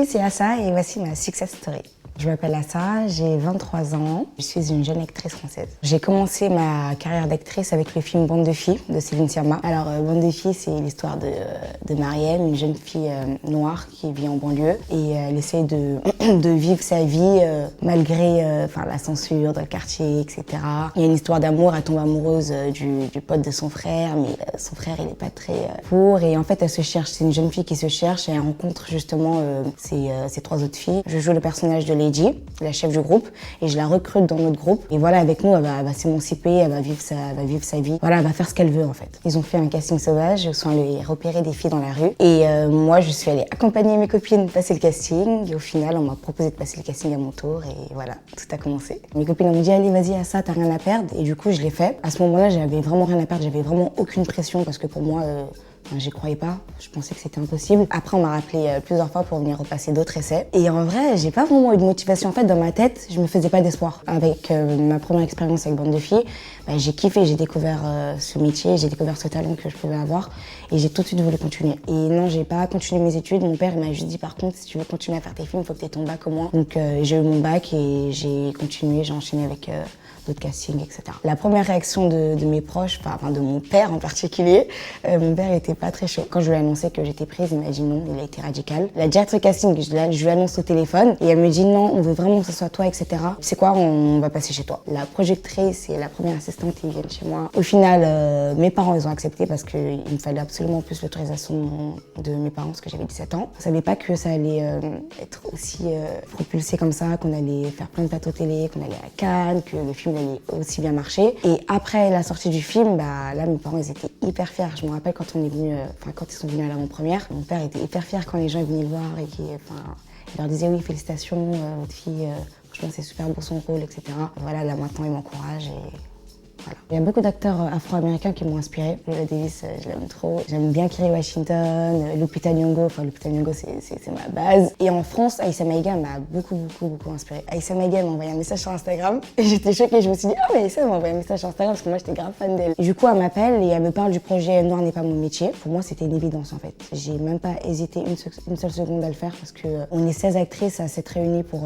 Salut, c'est Assa et voici ma success story. Je m'appelle Assa, j'ai 23 ans, je suis une jeune actrice française. J'ai commencé ma carrière d'actrice avec le film Bande de filles de Céline Sciamma. Alors Bande de filles, c'est l'histoire de Marielle, une jeune fille noire qui vit en banlieue et elle essaye de vivre sa vie malgré la censure dans le quartier, etc. Il y a une histoire d'amour, elle tombe amoureuse du pote de son frère, mais son frère il est pas très pour et en fait elle se cherche, c'est une jeune fille qui se cherche et elle rencontre justement ces trois autres filles. Je joue le personnage de Lady, la chef du groupe, et je la recrute dans notre groupe. Et voilà, avec nous, elle va s'émanciper, elle va vivre sa vie. Voilà, elle va faire ce qu'elle veut en fait. Ils ont fait un casting sauvage, ils sont allés repérer des filles dans la rue. Et moi, je suis allée accompagner mes copines passer le casting. Et au final, on m'a proposé de passer le casting à mon tour. Et voilà, tout a commencé. Mes copines m'ont dit, allez, vas-y, à ça, t'as rien à perdre. Et du coup, je l'ai fait. À ce moment-là, j'avais vraiment rien à perdre, j'avais vraiment aucune pression parce que pour moi, j'y croyais pas, je pensais que c'était impossible. Après, on m'a rappelé plusieurs fois pour venir repasser d'autres essais. Et en vrai, j'ai pas vraiment eu de motivation. En fait, dans ma tête, je me faisais pas d'espoir. Avec ma première expérience avec Bande de filles, j'ai kiffé, j'ai découvert ce métier, j'ai découvert ce talent que je pouvais avoir et j'ai tout de suite voulu continuer. Et non, j'ai pas continué mes études. Mon père m'a juste dit, par contre, si tu veux continuer à faire tes films, il faut que tu aies ton bac au moins. Donc j'ai eu mon bac et j'ai continué, j'ai enchaîné avec d'autres castings, etc. La première réaction de mes proches, de mon père en particulier, mon père était pas très chaud. Quand je lui ai annoncé que j'étais prise, il m'a dit non, il a été radical. La directrice casting, je lui annonce au téléphone et elle me dit non, on veut vraiment que ce soit toi, etc. C'est quoi, on va passer chez toi. La projectrice et la première assistante, ils viennent chez moi. Au final, mes parents, ils ont accepté parce qu'il me fallait absolument plus l'autorisation de mes parents parce que j'avais 17 ans. Je savais pas que ça allait être aussi propulsé comme ça, qu'on allait faire plein de plateaux télé, qu'on allait à Cannes, que le film allait aussi bien marcher. Et après la sortie du film, là, mes parents, ils étaient hyper fiers. Je me rappelle quand on est venu, quand ils sont venus à l'avant-première, mon père était hyper fier quand les gens venaient le voir et il leur disait oui, félicitations, votre fille, franchement, c'est super beau son rôle, etc. Voilà, là maintenant, il m'encourage et voilà. Il y a beaucoup d'acteurs afro-américains qui m'ont inspirée. Viola Davis, je l'aime trop. J'aime bien Kerry Washington, Lupita Nyong'o. Lupita Nyong'o, c'est ma base. Et en France, Aïssa Maïga m'a beaucoup inspirée. Aïssa Maïga m'a envoyé un message sur Instagram et j'étais choquée. Je me suis dit, mais Aïssa m'a envoyé un message sur Instagram parce que moi, j'étais grave fan d'elle. Du coup, elle m'appelle et elle me parle du projet Noir n'est pas mon métier. Pour moi, c'était une évidence en fait. J'ai même pas hésité une seule seconde à le faire parce que on est 16 actrices à s'être réunies pour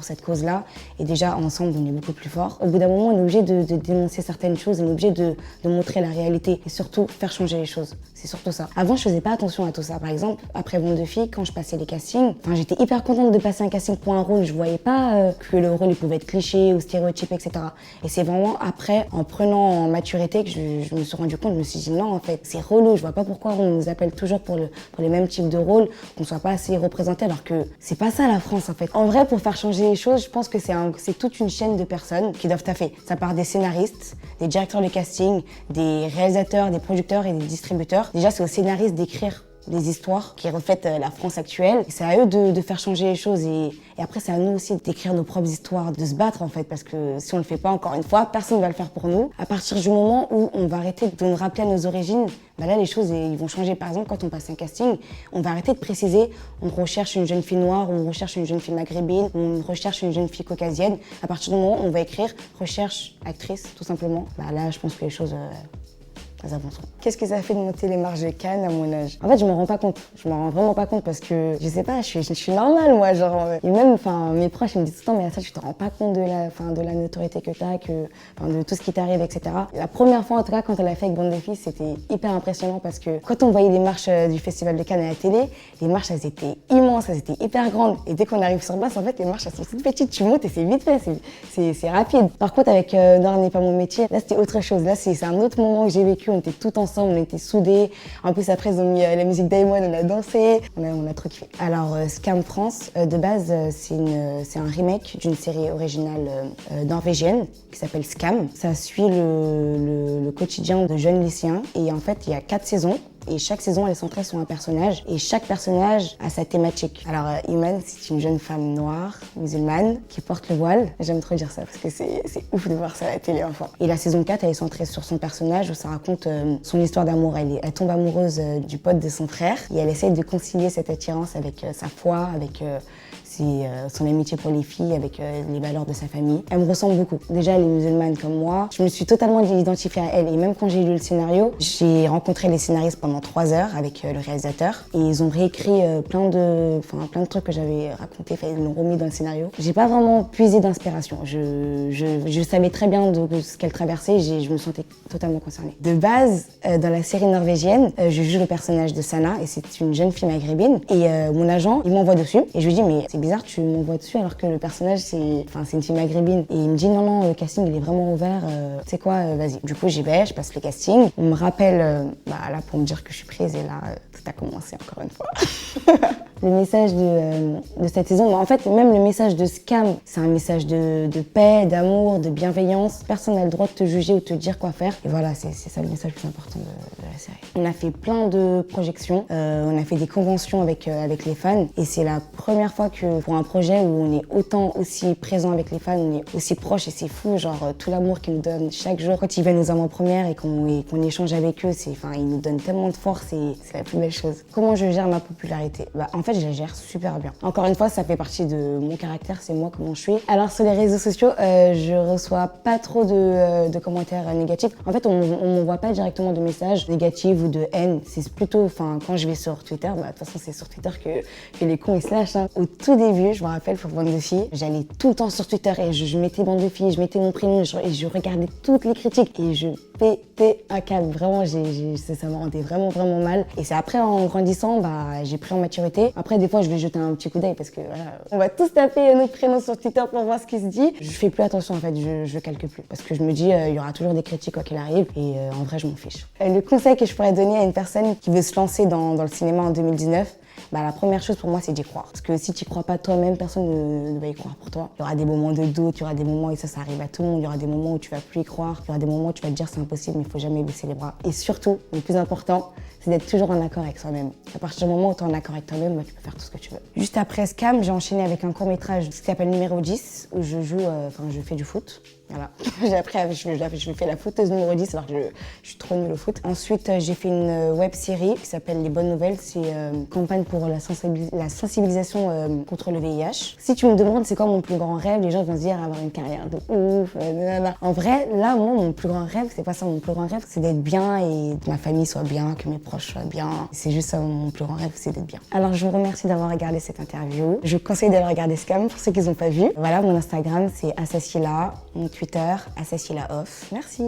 cette cause-là. Et déjà, ensemble, on est beaucoup plus forts. Au bout d'un moment, on est obligé de dénoncer certaines choses, on est obligé de montrer la réalité et surtout faire changer les choses. C'est surtout ça. Avant, je faisais pas attention à tout ça. Par exemple, après Bande de filles, quand je passais les castings, j'étais hyper contente de passer un casting pour un rôle. Je voyais pas que le rôle il pouvait être cliché ou stéréotypé, etc. Et c'est vraiment après, en prenant en maturité, que je me suis rendu compte, je me suis dit non, en fait, c'est relou. Je vois pas pourquoi on nous appelle toujours pour les mêmes types de rôles, qu'on soit pas assez représentés, alors que c'est pas ça la France, en fait. En vrai, pour faire changer les choses, je pense que c'est toute une chaîne de personnes qui doivent taffer. Ça part des scénaristes, des directeurs de casting, des réalisateurs, des producteurs et des distributeurs. Déjà, c'est aux scénaristes d'écrire des histoires qui reflètent la France actuelle. C'est à eux de faire changer les choses et après, c'est à nous aussi d'écrire nos propres histoires, de se battre en fait, parce que si on le fait pas, encore une fois, personne ne va le faire pour nous. À partir du moment où on va arrêter de nous rappeler à nos origines, là, les choses ils vont changer. Par exemple, quand on passe un casting, on va arrêter de préciser on recherche une jeune fille noire, on recherche une jeune fille maghrébine, on recherche une jeune fille caucasienne. À partir du moment où on va écrire recherche actrice, tout simplement, là, je pense que les choses avanceront. Qu'est-ce que ça fait de monter les marches de Cannes à mon âge? En fait, je m'en rends pas compte. Je m'en rends vraiment pas compte parce que, je sais pas, je suis normale, moi, genre. Et même, mes proches, ils me disent tout le temps, mais ça, tu te rends pas compte de la notoriété que t'as, de tout ce qui t'arrive, etc. La première fois, en tout cas, quand elle a fait avec Bande de filles, c'était hyper impressionnant parce que quand on voyait les marches du Festival de Cannes à la télé, les marches, elles étaient immenses, elles étaient hyper grandes. Et dès qu'on arrive sur place, en fait, les marches, elles sont toutes petites, tu montes et c'est vite fait, c'est rapide. Par contre, avec Noir n'est pas mon métier, là, c'était autre chose. Là, c'est un autre moment que j'ai vécu. On était tout ensemble, on était soudés. En plus, après, ils ont mis la musique d'Aimon, on a dansé. On a trop kiffé. Alors, Scam France, de base, c'est un remake d'une série originale norvégienne qui s'appelle Scam. Ça suit le quotidien de jeunes lycéens. Et en fait, il y a 4 saisons. Et chaque saison, elle est centrée sur un personnage. Et chaque personnage a sa thématique. Alors, Iman, c'est une jeune femme noire, musulmane, qui porte le voile. J'aime trop dire ça parce que c'est ouf de voir ça à la télé, enfin. Et la saison 4, elle est centrée sur son personnage où ça raconte son histoire d'amour. Elle tombe amoureuse du pote de son frère et elle essaye de concilier cette attirance avec sa foi, avec son amitié pour les filles, avec les valeurs de sa famille. Elle me ressemble beaucoup. Déjà, elle est musulmane comme moi. Je me suis totalement identifiée à elle. Et même quand j'ai lu le scénario, j'ai rencontré les scénaristes pendant pendant 3 heures avec le réalisateur. Et ils ont réécrit plein de trucs que j'avais racontés, ils l'ont remis dans le scénario. J'ai pas vraiment puisé d'inspiration. Je savais très bien de ce qu'elle traversait, je me sentais totalement concernée. De base, dans la série norvégienne, je joue le personnage de Sana et c'est une jeune fille maghrébine. Et mon agent, il m'envoie dessus et je lui dis mais c'est bizarre, tu m'envoies dessus alors que le personnage c'est une fille maghrébine. Et il me dit non, le casting il est vraiment ouvert, tu sais quoi, vas-y. Du coup j'y vais, je passe le casting. On me rappelle là pour me dire que je suis prise et là tout a commencé encore une fois. Le message de cette saison, en fait même le message de Scam, c'est un message de paix, d'amour, de bienveillance. Personne n'a le droit de te juger ou de te dire quoi faire. Et voilà, c'est ça le message le plus important de la série. On a fait plein de projections, on a fait des conventions avec les fans et c'est la première fois que pour un projet où on est autant aussi présent avec les fans, on est aussi proche et c'est fou, genre tout l'amour qu'ils nous donnent chaque jour. Quand ils viennent aux avant-premières et qu'on échange avec eux, ils nous donnent tellement de force et c'est la plus belle chose. Comment je gère ma popularité? En fait, je la gère super bien. Encore une fois, ça fait partie de mon caractère, c'est moi comment je suis. Alors sur les réseaux sociaux, je reçois pas trop de commentaires négatifs. En fait, on m'envoie pas directement de messages négatifs ou de haine. C'est plutôt, quand je vais sur Twitter, de toute façon c'est sur Twitter que les cons ils se lâchent. Hein. Au tout début, je me rappelle pour Bande de filles, j'allais tout le temps sur Twitter et je mettais Bande de filles, je mettais mon prénom et je regardais toutes les critiques et je pétais un câble. Vraiment, ça me rendait vraiment mal. Et c'est après en grandissant, j'ai pris en maturité. Après, des fois, je vais jeter un petit coup d'œil parce que voilà, on va tous taper notre prénom sur Twitter pour voir ce qui se dit. Je fais plus attention en fait, je calcule plus parce que je me dis il y aura toujours des critiques quoi qu'il arrive et en vrai je m'en fiche. Le conseil que je pourrais donner à une personne qui veut se lancer dans le cinéma en 2019, la première chose pour moi c'est d'y croire. Parce que si tu y crois pas toi-même, personne ne va y croire pour toi. Il y aura des moments de doute, il y aura des moments où ça arrive à tout le monde, il y aura des moments où tu vas plus y croire, il y aura des moments où tu vas te dire c'est impossible mais il faut jamais baisser les bras. Et surtout, le plus important, c'est d'être toujours en accord avec soi-même. À partir du moment où tu es en accord avec toi-même, tu peux faire tout ce que tu veux. Juste après Scam, j'ai enchaîné avec un court-métrage qui s'appelle Numéro 10, où je joue, je fais du foot. Voilà. Après, je fais la footeuse numéro 10 alors que je suis trop nulle au foot. Ensuite, j'ai fait une web série qui s'appelle Les Bonnes Nouvelles. C'est une campagne pour la sensibilisation contre le VIH. Si tu me demandes c'est quoi mon plus grand rêve, les gens vont se dire avoir une carrière de ouf. En vrai, là, moi, mon plus grand rêve, c'est pas ça. Mon plus grand rêve, c'est d'être bien et que ma famille soit bien, que mes proches soient bien. C'est juste ça, mon plus grand rêve, c'est d'être bien. Alors, je vous remercie d'avoir regardé cette interview. Je vous conseille d'aller regarder Scam pour ceux qui n'ont pas vu. Voilà, mon Instagram, c'est Assassila. Mon Twitter, Assassila Off. Merci.